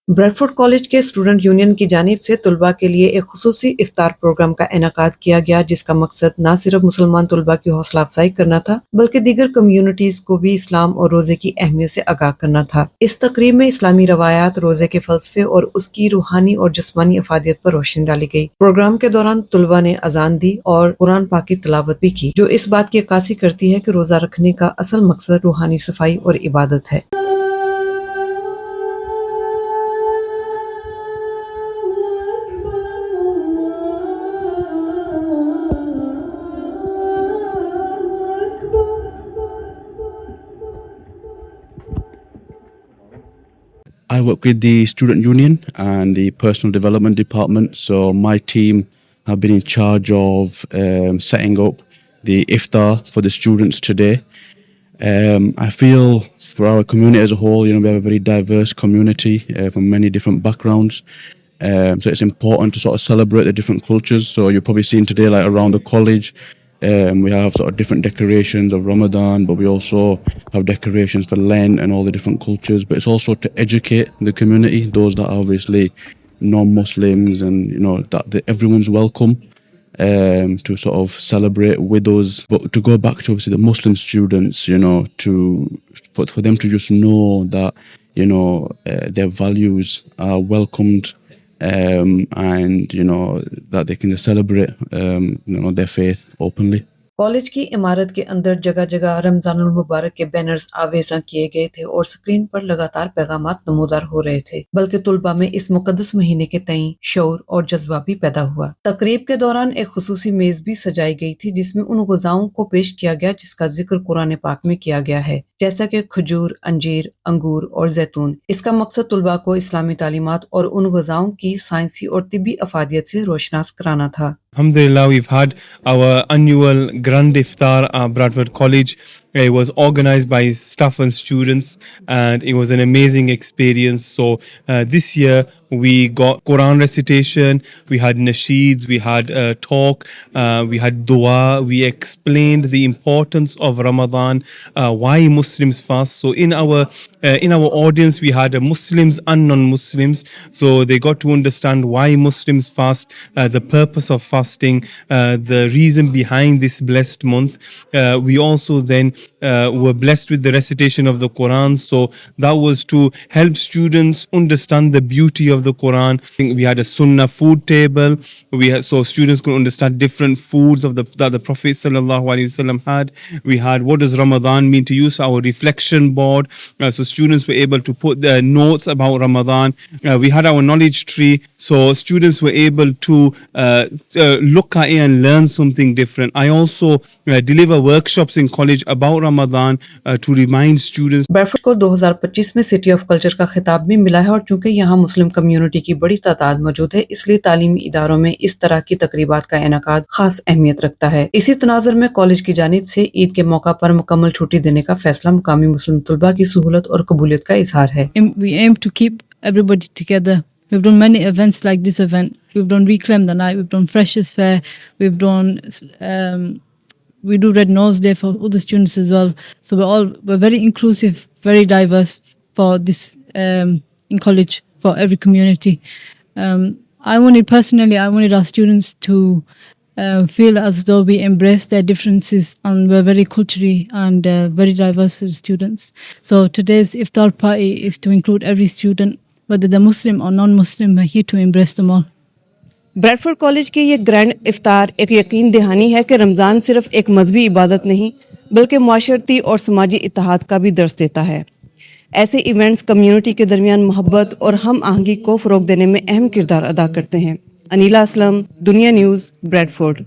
Bradford college के student union की जानिब से तुलबा के लिए एक खुसूसी इफ्तार प्रोग्राम का इनेकाद किया गया, जिसका मकसद न सिर्फ मुसलमान तुलबा की हौसला अफजाई करना था, बल्कि दीगर कम्युनिटीज को भी इस्लाम और रोजे की अहमियत से आगाह करना था। इस तकरीब में इस्लामी रवायात, रोजे के फलसफे और उसकी रूहानी और जिस्मानी अफादियत पर रोशनी डाली गई। प्रोग्राम के दौरान तुलबा ने अजान दी और कुरान पाक की तिलावत भी की, जो इस बात की अक्कासी करती है कि रोजा रखने का असल मकसद रूहानी सफाई और इबादत है। I work with the student union and the personal development department. So my team have been in charge of setting up the iftar for the students today. I feel for our community as a whole, we have a very diverse community from many different backgrounds. So it's important to sort of celebrate the different cultures. So you're probably seeing today, like around the college, we have sort of different decorations of Ramadan, but we also have decorations for Lent and all the different cultures. But it's also to educate the community, those that are obviously non-Muslims, and that everyone's welcome to sort of celebrate with us. But to go back to obviously the Muslim students, for them to just know that their values are welcomed, and that they can celebrate their faith openly. College की इमारत के अंदर जगह जगह रमजानुल मुबारक के banners आवेजा किए गए थे और स्क्रीन पर लगातार पैगामात नमूदार हो रहे थे, बल्कि तुलबा में इस मुकद्दस महीने के तई शौर और जज्बा भी पैदा हुआ। तकरीब के दौरान एक खुसूसी मेज भी सजाई गई थी, जिसमें उन गुज़ाओं को पेश किया गया जिसका जिक्र कुरान पाक में किया गया है, जैसा कि खजूर, अंजीर, अंगूर और जैतून। इसका मकसद तुलबा को इस्लामी तालीमात और उन गुज़ाओं की साइंसी और तिब्बी अफादियत से रोशनास कराना था। Alhamdulillah, we've had our annual Grand Iftar at Bradford College. It was organized by staff and students, and it was an amazing experience. So this year we got Quran recitation, we had nasheeds, we had talk, we had dua. We explained the importance of Ramadan, why Muslims fast. So in our audience we had Muslims and non-Muslims, so they got to understand why Muslims fast, the purpose of fasting, the reason behind this blessed month. We also then were blessed with the recitation of the Quran, so that was to help students understand the beauty of the Quran. I think we had a Sunnah food table. So students could understand different foods that the Prophet ﷺ had. We had what does Ramadan mean to you, so our reflection board. So students were able to put their notes about Ramadan. We had our knowledge tree, so students were able to look at it and learn something different. I also deliver workshops in college about Ramadan to remind students. Bradford को 2025 में city of culture का खिताब भी मिला है, और चूंकि यहाँ मुस्लिम कम्युनिटी की बड़ी तादाद मौजूद है, इसलिए तालीमी इदारों में इस तरह की तकरीबात का इनेकाद खास अहमियत रखता है। इसी तनाज़ुर में कॉलेज की जानिब से ईद के मौका पर मुकम्मल छुट्टी देने का फैसला मुकामी मुस्लिम तुलबा की सहूलत और कबूलियत का इजहार है। We aim to keep everybody together. We've done many events like this event. We've done Reclaim the Night, we've done Freshers Fair, we've done we do Red Nose Day for other students as well. So we're very inclusive, very diverse for this in college for every community. I wanted our students to feel as though we embrace their differences, and we're very culturally and very diverse students. So today's iftar party is to include every student, whether they're Muslim or non-Muslim. We're here to embrace them all. Bradford college की ये grand इफ्तार एक यकीन दहानी है कि रमज़ान सिर्फ एक मजहबी इबादत नहीं, बल्कि माशरती और समाजी इत्तेहाद का भी दर्स देता है। ऐसे इवेंट्स कम्युनिटी के दरमियान मोहब्बत और हम आहंगी को फ़रोग देने में अहम किरदार अदा करते हैं। अनीला असलम, दुनिया न्यूज़, ब्रैडफोर्ड।